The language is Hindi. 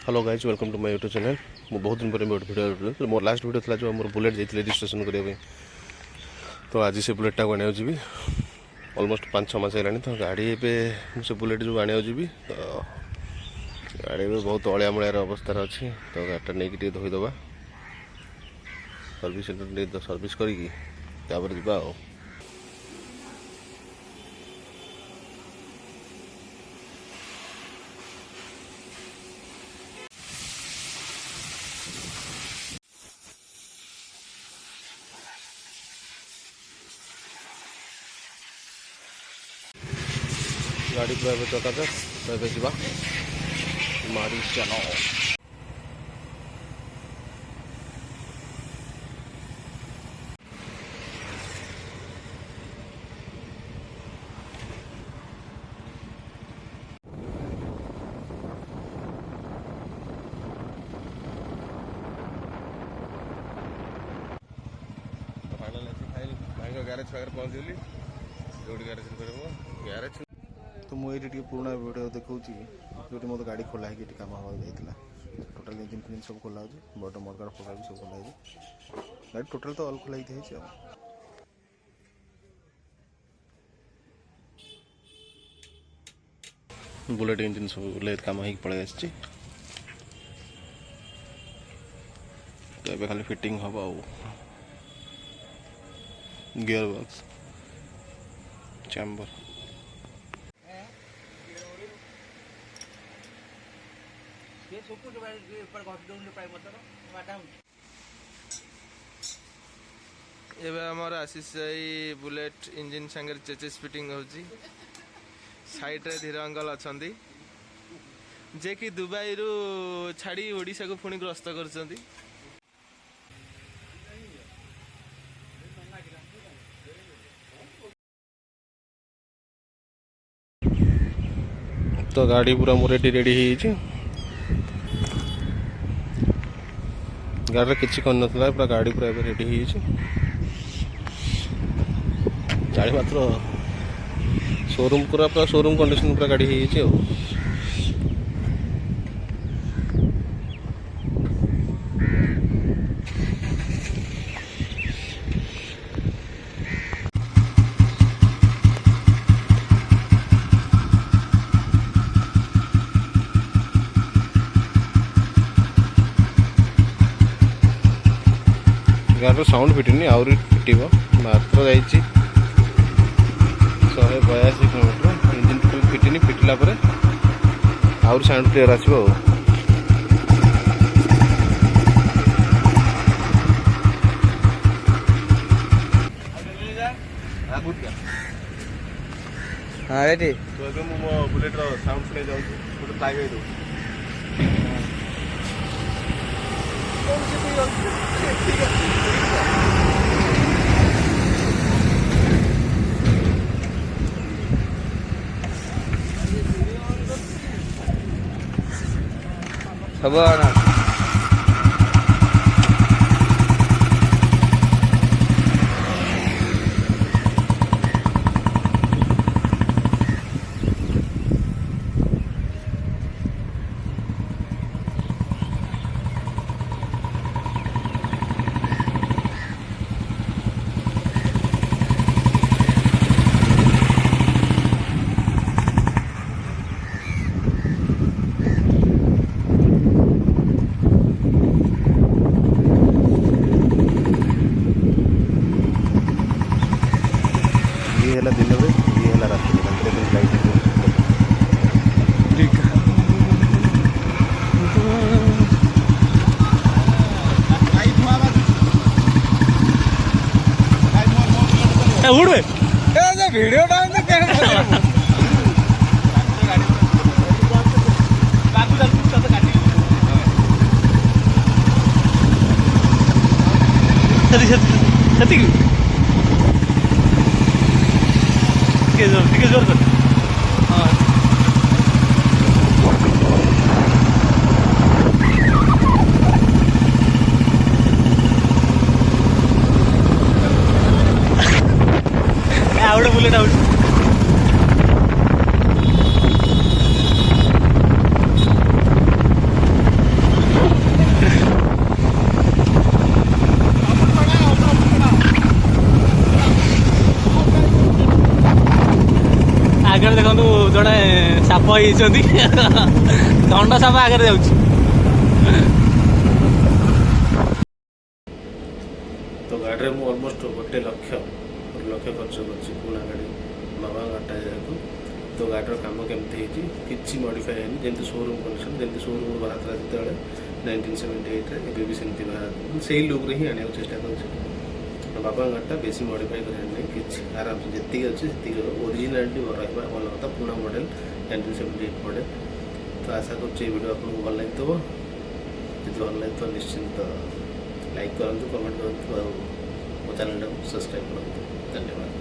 Hello guys welcome to my YouTube channel. मैं बहुत दिन पर वीडियो मोर लास्ट वीडियो था जो मोर बुलेट जाइए रजिस्ट्रेशन करने। तो आज से बुलेटा को आने जी ऑलमोस्ट 5-6 मास है तो गाड़ी ए से बुलेट जो आने जी तो गाड़ी भी बहुत अलिया मलियार अवस्था अच्छी। तो गाड़ीटा नहीं धोईदे सर्विस सेंटर सर्विस करी जा। गाड़ी पूरा चकाचक जा मारी चलाओ। फाइनल ग्यारेज पाखे पहुँचली जो ग्यारेज ग्यारेज। तो मुझे पुराना वीडियो देखा जो मतलब गाड़ी खोला है कम हवा जाता टोटाल इंजिन फिजिन सब खोला बट मडगाड़ फड़गाड़ भी सब खोला गाड़ी टोटाल तो ऑल खोला बुलेट इंजिन सब कम हो पड़े तो खाली फिटिंग हम गियर बॉक्स चैम्बर एबे हमार आशीष बुलेट इंजिन संगे चेचिस फिटिंग होची साइड रे धीर अंकल अछंती जे कि दुबई रु छाड़ी ओडिशा को पुणी ग्रस्त करछंती। तो गाड़ी पूरा मोर रेडी हो गाड़ी किसी कर ना पूरा गाड़ी पूरा रेडी हो गाड़ी मात्र शोरूम पूरा शोरूम कंडीशन पूरा गाड़ी हो। गाड़ी साउंड फिटनी आहरी फिट मात्र जा 182 किलोमीटर इंजिन फिटनी फिटला आहरी साउंड क्लियर आसो। हाँ रेडी तो मो बुलेट साउंड शुणे जाऊँ ट्राई कर सब ना दिन में ये रात लाइट वीडियो ଟିକେ ଜୋର କର। ଆଉ ଗୋଟେ ବୁଲେଟ୍ ଆଉଛି। ହେଇଛନ୍ତି ଦଣ୍ଡ ସାପ ଆଗରେ ଯାଉଛି। ତ ଗାଡ଼ିରେ ମୁଁ ଅଲମୋଷ୍ଟ 1 ଲକ୍ଷ ଖର୍ଚ୍ଚ କରିଛି ପୁରୁଣା ଗାଡ଼ି ବାବା ଗାଡ଼ିଟା ଯାକୁ। ତ ଗାଡ଼ିର କାମ କେମିତି ହେଇଛି କିଛି ମଡ଼ିଫାଏ ହେଇନି, ଯେମିତି ସୋରୁମ୍ କଣ୍ଡିସନ୍, ଯେମିତି ସୋରୁମ୍ରୁ ବାହାରିଥିଲା ସେତେବେଳେ 1978ରେ, ଏବେ ବି ସେମିତି ସେଇ ଲୁକ୍ରେ ହିଁ ଆଣିବାକୁ ଚେଷ୍ଟା କରୁଛି। ବାବାଙ୍କ ଗାଡ଼ିଟା ବେଶୀ ମଡ଼ିଫାଏ କରିବାର ନାହିଁ, କିଛି ଆରାମସେ ଯେତିକି ଅଛି ସେତିକି ଓରିଜିନାଲିଟି ରହିବା ଭଲ କଥା। ପୁରୁଣା ମଡ଼େଲ୍ 1978 ମଡ଼େଲ୍। ତ ଆଶା କରୁଛି ଏଇ ଭିଡ଼ିଓ ଆପଣଙ୍କୁ ଭଲ ଲାଗିଥିବ। ଯଦି ଭଲ ଲାଗିଥିବ ନିଶ୍ଚିନ୍ତ ଲାଇକ୍ କରନ୍ତୁ, କମେଣ୍ଟ କରନ୍ତୁ ଆଉ ମୋ ଚ୍ୟାନେଲଟାକୁ ସବସ୍କ୍ରାଇବ୍ କରନ୍ତୁ। ଧନ୍ୟବାଦ।